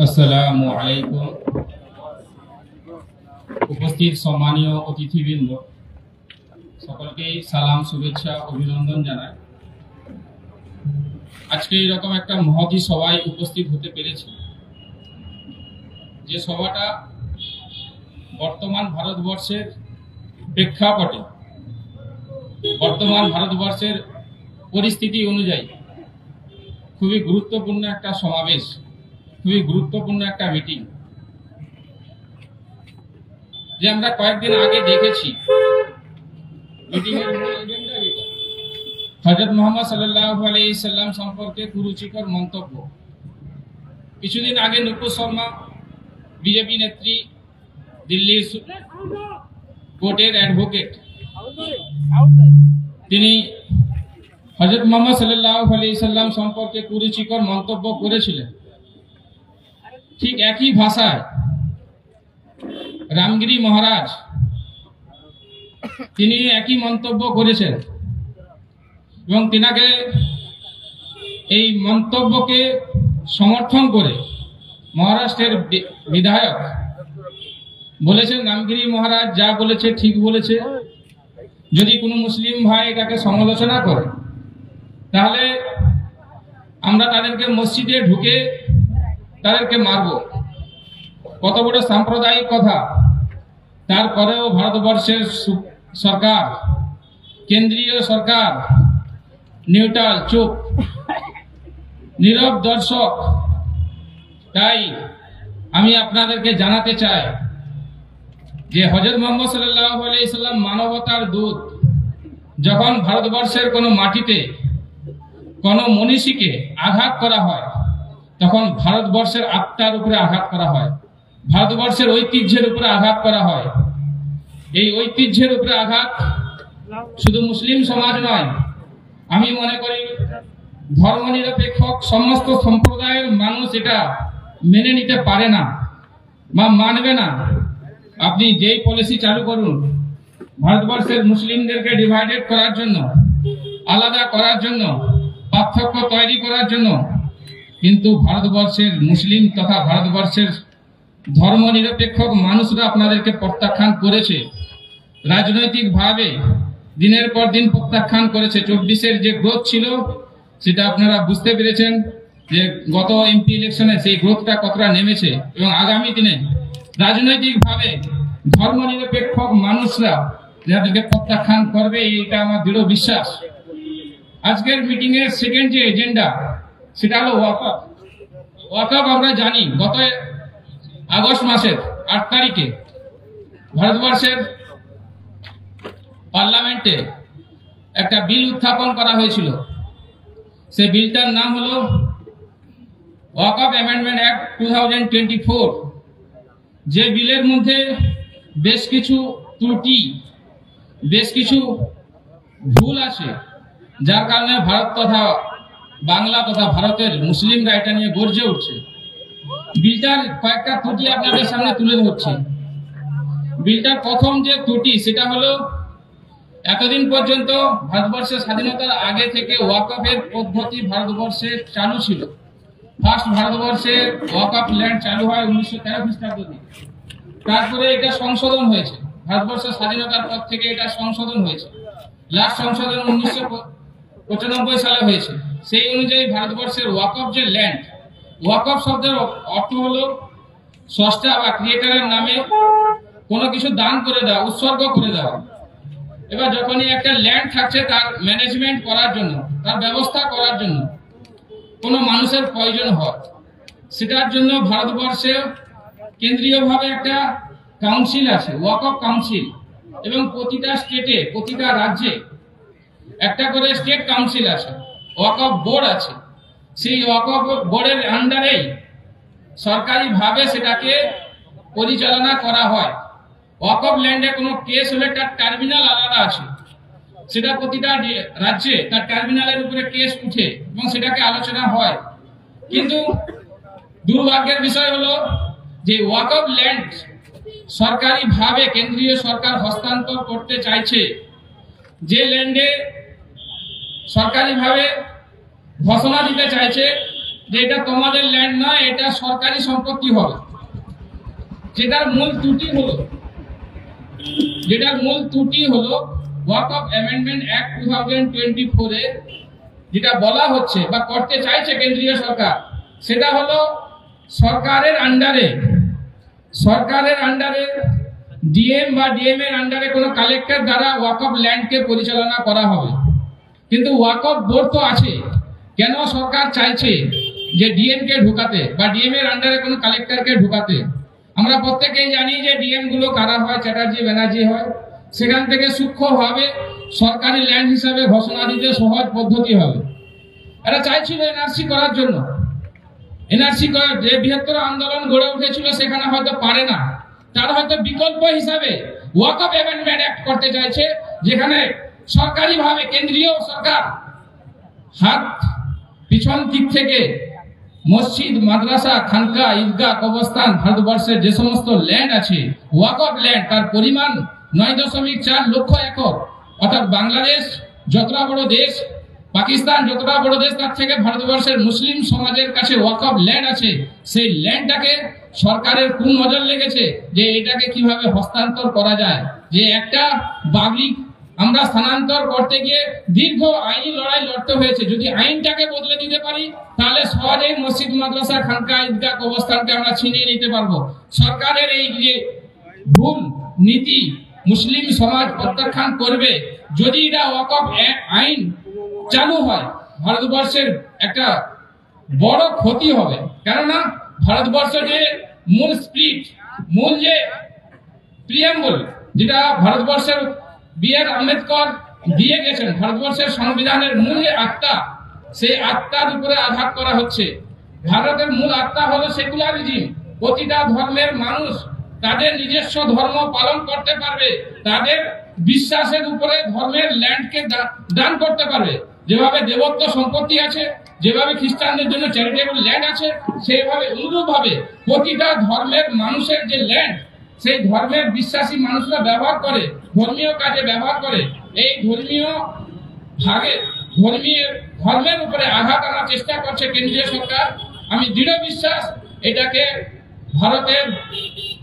আসসালামু আলাইকুম। উপস্থিত সম্মানীয় অতিথিবৃন্দ, সকলকে সালাম, শুভেচ্ছা, অভিনন্দন জানাই। আজকে এরকম একটা মহতী সভায় উপস্থিত হতে পেরেছি, যে সভাটা বর্তমান ভারতবর্ষের প্রেক্ষাপটে, বর্তমান ভারতবর্ষের পরিস্থিতি অনুযায়ী খুবই গুরুত্বপূর্ণ একটা সমাবেশ, খুবই গুরুত্বপূর্ণ একটা মিটিং। যে আমরা কয়েকদিন আগে দেখেছি মিটিংয়ের হযরত মুহাম্মদ সাল্লাল্লাহু আলাইহি সাল্লাম সম্পর্কে কুরুচিকর মন্তব্য। কিছুদিন আগে নুপুর শর্মা, বিজেপি নেত্রী, দিল্লির কোর্টের অ্যাডভোকেট, তিনি হযরত মুহাম্মদ সাল্লাল্লাহু আলাইহি সাল্লাম সম্পর্কে কুরুচিকর মন্তব্য করেছিলেন। ঠিক একই ভাষায় রামগিরি মহারাজ তিনি একই মন্তব্য করেছেন এবং তিনাকে এই মন্তব্যকে সমর্থন করে মহারাষ্ট্রের বিধায়ক বলেছেন, রামগিরি মহারাজ যা বলেছে ঠিক বলেছে। যদি কোনো মুসলিম ভাই এটাকে সমালোচনা করে তাহলে আমরা তাদেরকে মসজিদে ঢুকে তাদেরকে মারব। কত বড় সাম্প্রদায়িক কথা! তারপরেও ভারতবর্ষের সরকার, কেন্দ্রীয় সরকার নিউট্রাল, চুপ, নীরব দর্শক। তাই আমি আপনাদেরকে জানাতে চাই যে হযরত মুহাম্মদ সাল্লাল্লাহু আলাইহি সাল্লাম মানবতার দূত। যখন ভারতবর্ষের কোনো মাটিতে কোনো মনীষীকে আঘাত করা হয়, তখন ভারতবর্ষের আত্মার উপরে আঘাত করা হয়, ভারতবর্ষের ঐতিহ্যের উপরে আঘাত করা হয়। এই ঐতিহ্যের উপরে আঘাত শুধু মুসলিম সমাজ নয়, আমি মনে করি ধর্মনিরপেক্ষ সমস্ত সম্প্রদায়ের মানুষ এটা মেনে নিতে পারে না বা মানবে না। আপনি যেই পলিসি চালু করুন, ভারতবর্ষের মুসলিমদেরকে ডিভাইডেড করার জন্য, আলাদা করার জন্য, পার্থক্য তৈরি করার জন্য, কিন্তু ভারতবর্ষের মুসলিম তথা ভারতবর্ষের ধর্মনিরপেক্ষ মানুষরা আপনাদেরকে প্রত্যাখ্যান করেছে। রাজনৈতিকভাবে দিনের পর দিন প্রত্যাখ্যান করেছে। 24-এর যে গ্রোথ ছিল সেটা আপনারা বুঝতে পেরেছেন যে গত এমপি ইলেকশনে সেই গ্রোথটা কতটা নেমেছে, এবং আগামী দিনে রাজনৈতিকভাবে ধর্মনিরপেক্ষ মানুষরা যাদেরকে প্রত্যাখ্যান করবে, এটা আমার দৃঢ় বিশ্বাস। আজকের মিটিং এর সেকেন্ড যে এজেন্ডা সেটা হলো ওয়াকফ। ওয়াকফ আমরা জানি গত আগস্ট মাসের 8 তারিখে ভারতবর্ষের পার্লামেন্টে একটা বিল উত্থাপন করা হয়েছিল। সেই বিলটার নাম হলো ওয়াকফ অ্যামেন্ডমেন্ট অ্যাক্ট 2024। যে বিলের মধ্যে বেশ কিছু ত্রুটি, বেশ কিছু ভুল আছে, যার কারণে ভারত তথা বাংলা তথা ভারতের মুসলিমরা এটা নিয়ে গর্জে উঠছে। বিলটার কয়েকটা ত্রুটি আপনাদের সামনে তুলে ধরছি। বিলটার প্রথম যে ত্রুটি সেটা হলো, এতদিন পর্যন্ত ভারতবর্ষের স্বাধীনতার আগে থেকে ওয়াকফের পদ্ধতি ভারতবর্ষে চালু ছিল। ফার্স্ট ভারতবর্ষে ওয়াকফ ল্যান্ড চালু হয় 1913 খ্রিস্টাব্দে। তারপরে এটা সংশোধন হয়েছে, ভারতবর্ষের স্বাধীনতার পর থেকে এটা সংশোধন হয়েছে। লাস্ট সংশোধন 1995 সালে হয়েছে। সেই অনুযায়ী ভারতবর্ষের ওয়াকফ যে ল্যান্ড, ওয়াকফ শব্দের অর্থ হলো স্রষ্টা বা ক্রিয়েটরের নামে কোনো কিছু দান করে দেওয়া, উৎসর্গ করে দেওয়া। এবার যখনই একটা ল্যান্ড থাকছে, তার ম্যানেজমেন্ট করার জন্য, তার ব্যবস্থা করার জন্য কোনো মানুষের প্রয়োজন হয়, সেটার জন্য ভারতবর্ষে কেন্দ্রীয়ভাবে একটা কাউন্সিল আছে, ওয়াকফ কাউন্সিল, এবং প্রতিটা স্টেটে, প্রতিটা রাজ্যে একটা করে স্টেট কাউন্সিল আছে, ওয়াকফ বোর্ড আছে। সেই ওয়াকফ বোর্ডের আন্ডারেই সরকারিভাবে সেটাকে পরিচালনা করা হয়। ওয়াকফ ল্যান্ডে কোনো কেস হলে তার টার্মিনাল আলাদা আছে, সেটা প্রতিটা রাজ্যে তার টার্মিনালের উপরে কেস উঠে এবং সেটাকে আলোচনা হয়। কিন্তু দুর্ভাগ্যের বিষয় হলো যে ওয়াকফ ল্যান্ড সরকারিভাবে কেন্দ্রীয় সরকার হস্তান্তর করতে চাইছে, যে ল্যান্ডে সরকারিভাবে ঘোষণা দিতে চাইছে যে এটা তোমাদের ল্যান্ড নয়, এটা সরকারি সম্পত্তি হবে। যেটার মূল ত্রুটি হলো ওয়াকফ অ্যামেন্ডমেন্ট অ্যাক্ট 2024 এ যেটা বলা হচ্ছে বা করতে চাইছে কেন্দ্রীয় সরকার, সেটা হলো সরকারের আন্ডারে ডিএম বা ডিএম এর আন্ডারে কোনো কালেক্টর দ্বারা ওয়াকফ ল্যান্ডকে পরিচালনা করা হবে। কিন্তু ওয়াকফ বোর্ড তো আছে, কেন সরকার চাইছে যে ডিএম কে ঢুকাতে বা ডিএম এর আন্ডারে কোনো কালেক্টরকে ঢুকাতে? আমরা প্রত্যেকেই জানি যে ডিএম গুলো কারা হয়, চ্যাটার্জি ব্যানার্জি হয়। সেখান থেকে সূক্ষ্মভাবে সরকারি ল্যান্ড হিসাবে ঘোষণা দিতে সহজ পদ্ধতি হবে। এরা চাইছিল এনআরসি করার জন্য, এনআরসি করার যে বৃহত্তর আন্দোলন গড়ে উঠেছিল সেখানে হয়তো পারে না, তার হয়তো বিকল্প হিসাবে ওয়াকফ অ্যামেন্ডমেন্ট অ্যাক্ট করতে চাইছে, যেখানে সরকারিভাবে কেন্দ্রীয় সরকার হাত পিছন দিক থেকে মসজিদ, মাদ্রাসা, খানকা, ঈদগাহ, কবরস্থান, ভারতবর্ষের যে সমস্ত ল্যান্ড আছে ওয়াকফ ল্যান্ড, তার পরিমাণ 9.4 লক্ষ একর। অর্থাৎ বাংলাদেশ যতটা বড় দেশ, পাকিস্তান যতটা বড় দেশ, তার থেকে ভারতবর্ষের মুসলিম সমাজের কাছে ওয়াকফ ল্যান্ড আছে। সেই ল্যান্ডটাকে সরকারের কোন নজর লেগেছে যে এটাকে কিভাবে হস্তান্তর করা যায়। যে একটা বাবরি আমরা স্থানান্তর করতে গিয়ে দীর্ঘ আইনি লড়াই লড়তে হয়েছে। যদি আইনটাকে বদলে দিতে পারি তাহলে সহজেই মসজিদ, মাদ্রাসা, খানকা, ঈদগাহ, কবরস্থানকে আমরা ছিনিয়ে নিতে পারবো। সরকারের এই যে ভুল নীতি মুসলিম সমাজ প্রত্যাখ্যান করবে। যদি এটা ওয়াকফ আইন চালু হয়, ভারতবর্ষের একটা বড় ক্ষতি হবে। কেননা ভারতবর্ষ যে মূল যে প্রিয়াম্বল, যেটা ভারতবর্ষের বি.আর. আম্বেদকর দিয়ে গেছেন, ভারতবর্ষের সংবিধানের মূল যে আত্মা, সেই আত্মার উপরে আঘাত করা হচ্ছে। ভারতের মূল আত্মা হলো সেকুলারিজম। প্রতিটা ধর্মের মানুষ তাদের নিজস্ব ধর্ম পালন করতে পারবে, তাদের বিশ্বাসের উপরে ধর্মের ল্যান্ডকে দান করতে পারবে। যেভাবে দেবত্ব সম্পত্তি আছে, যেভাবে খ্রিস্টানদের জন্য চ্যারিটেবল ল্যান্ড আছে, সেইভাবে অনুরূপভাবে প্রতিটা ধর্মের মানুষের যে ল্যান্ড, সেই ধর্মের বিশ্বাসী মানুষরা ব্যবহার করে, ধর্মীয় কাজে ব্যবহার করে। এই ধর্মের উপরে আঘাত আনার চেষ্টা করছে কেন্দ্রীয় সরকার। আমি দৃঢ় বিশ্বাস এটাকে ভারতের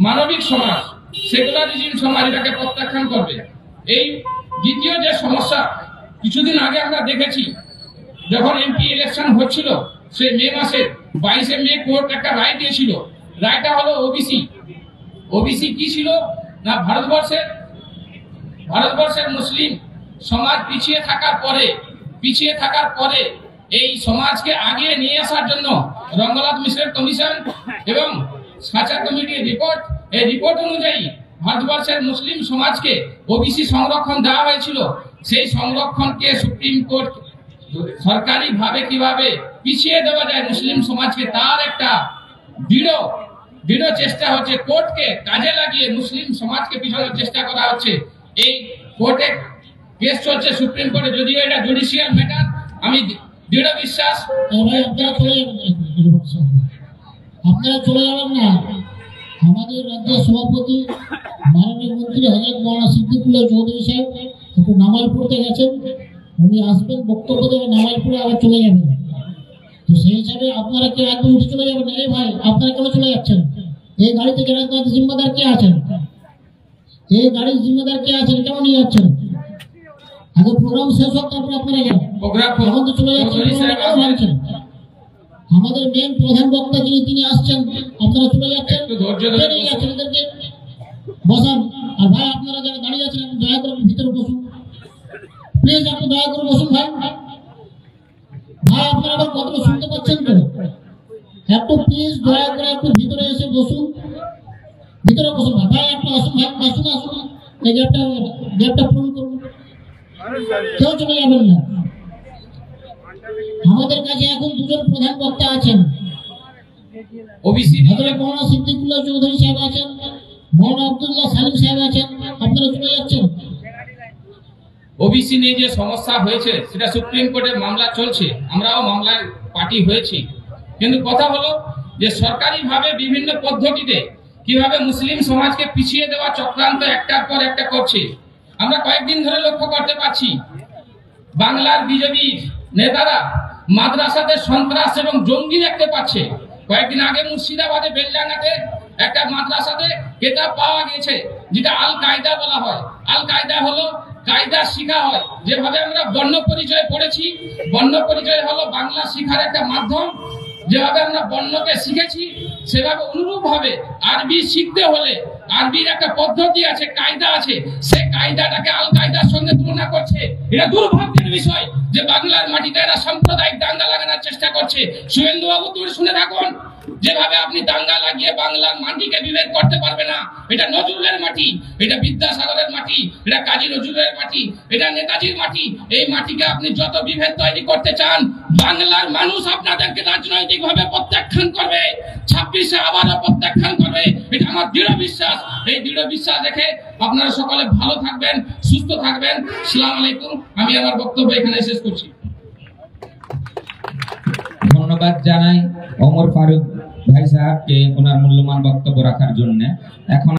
মানবিক সমাজ, সেকুলারিজম সমাজ এটাকে প্রত্যাখ্যান করবে। এই দ্বিতীয় যে সমস্যা, কিছুদিন আগে আমরা দেখেছি যখন এমপি ইলেকশন হচ্ছিল, সে মে মাসে 22 মে কোর্ট একটা রায় দিয়েছিল। রায়টা হলো ওবিসি কি ছিল না, ভারতবর্ষের মুসলিম সমাজ পিছিয়ে থাকার পরে এই সমাজকে আগিয়ে নিয়ে আসার জন্য রঙ্গনাথ মিশ্রের কমিশন এবং সাচা কমিটির রিপোর্ট, এই রিপোর্ট অনুযায়ী ভারতবর্ষের মুসলিম সমাজকে ওবিসি সংরক্ষণ দেওয়া হয়েছিল। সেই সংরক্ষণকে সুপ্রিম কোর্ট সরকারিভাবে কিভাবে পিছিয়ে দেওয়া যায় মুসলিম সমাজকে, তার একটা দৃঢ় চেষ্টা হচ্ছে। কোর্টকে কাজে লাগিয়ে মুসলিম সমাজকে পিছানোর চেষ্টা করা হচ্ছে। এই কোর্টে কেস চলছে সুপ্রিম কোর্টে, যদিও এটা জুডিশিয়াল ম্যাটার। আমি দৃঢ় বিশ্বাস আপনারা চলে যাবেন না। আমাদের রাজ্যের সভাপতি মাননীয় মন্ত্রী হযরত মাওলানা সিদ্দিকুল্লাহ চৌধুরী সাহেব একটু নামাজ পড়তে গেছেন, উনি আসবেন, বক্তব্য দেবেন, নামাজ পড়ে আবার চলে যাবেন। তো সেই হিসাবে আপনারা কি একদম উঠে চলে যাবেন? এই ভাই, আপনারা কেন চলে যাচ্ছেন? এই গাড়িতে যারা জিম্মাদার কে আছেন? এই গাড়ির জিম্মাদার কে আছেন? কেন নিয়ে যাচ্ছেন? আগে প্রোগ্রাম শেষ হোক, তারপর আপনারা যান। এখন তো চলে যাচ্ছেন। আমাদের মেন প্রধান বক্তা তিনি আসছেন, আপনারা চলে যাচ্ছেন। এদেরকে বসান। আর ভাই, আপনারা যারা দাঁড়িয়ে আছেন দয়া করে ভিতরে বসুন, প্লিজ। আপনি দয়া করে বসুন ভাই। আপনারা আবার কথা শুনতে পাচ্ছেন তো? একটু প্লিজ দয়া করে একটু ভিতরে এসে বসুন, ভিতরে বসুন ভাই। একটু আসুন ভাই, আসুন। এই গ্যাপটা পূরণ করুন, কেউ চলে যাবেন না। আমাদের কাছে এখন দুজন প্রধান বক্তা আছেন, মাওলানা সিদ্দিকুল্লাহ চৌধুরী সাহেব আছেন, মাওলানা আব্দুল্লাহ সালিম সাহেব আছেন। আপনারা চলে যাচ্ছেন। ওবিসি নিয়ে যে সমস্যা হয়েছে সেটা সুপ্রিম কোর্টে মামলা চলছে, আমরাও মামলায় পার্টি হয়েছি। কিন্তু কথা হলো যে সরকারিভাবে বিভিন্ন পদ্ধতিতে কিভাবে মুসলিম সমাজকে পিছিয়ে দেওয়া চক্রান্ত একটার পর একটা করছে। আমরা কয়েকদিন ধরে লক্ষ্য করতে পারছি বাংলার বিজেপির নেতারা মাদ্রাসাতে সন্ত্রাস এবং জঙ্গি দেখতে পাচ্ছে। কয়েকদিন আগে মুর্শিদাবাদে বেলডাঙ্গাতে একটা মাদ্রাসাতে কেতাব পাওয়া গেছে যেটা আল কায়দা বলা হয়। আল কায়দা হলো কায়দা শিখা হয়। যেভাবে আমরা বর্ণ পরিচয় পড়েছি, বর্ণ পরিচয় হলো বাংলা শিখার একটা মাধ্যম। যেভাবে আমরা বর্ণকে শিখেছি সেভাবে অনুরূপ ভাবে আরবি শিখতে হলে আরবির একটা পদ্ধতি আছে, কায়দা আছে, সেই কায়দাটাকে আল কায়দার সঙ্গে তুলনা করছে। এটা দুর্ভাগ্যের বিষয় যে বাংলার মাটিতে এরা সাম্প্রদায়িক দাঙ্গা লাগানোর চেষ্টা করছে। শুভেন্দু বাবু, তুমি শুনে থাকুন, যেভাবে আপনি দাঙ্গা লাগিয়ে বাংলার মাটিকে বিভেদ করতে পারবে না। এটা নজরুলের মাটি, এটা বিদ্যাসাগরের মাটি, এটা কাজী নজরুলের মাটি, এটা নেতাজির মাটি। এই মাটিকে আপনি যত বিভেদ তৈরি করতে চান, বাংলার মানুষ আপনাদেরকে রাজনৈতিকভাবে প্রত্যাখ্যান করবে, 26-এ আবারও প্রত্যাখ্যান করবে। এটা আমার দৃঢ় বিশ্বাস। এই দৃঢ় বিশ্বাস রেখে আপনারা সকলে ভালো থাকবেন, সুস্থ থাকবেন। আসসালামু আলাইকুম। আমি আমার বক্তব্য এখানে শেষ করছি। ধন্যবাদ জানাই ওমর ফারুক ভাই সাহেবকে ওনার মূল্যবান বক্তব্য রাখার জন্য। এখন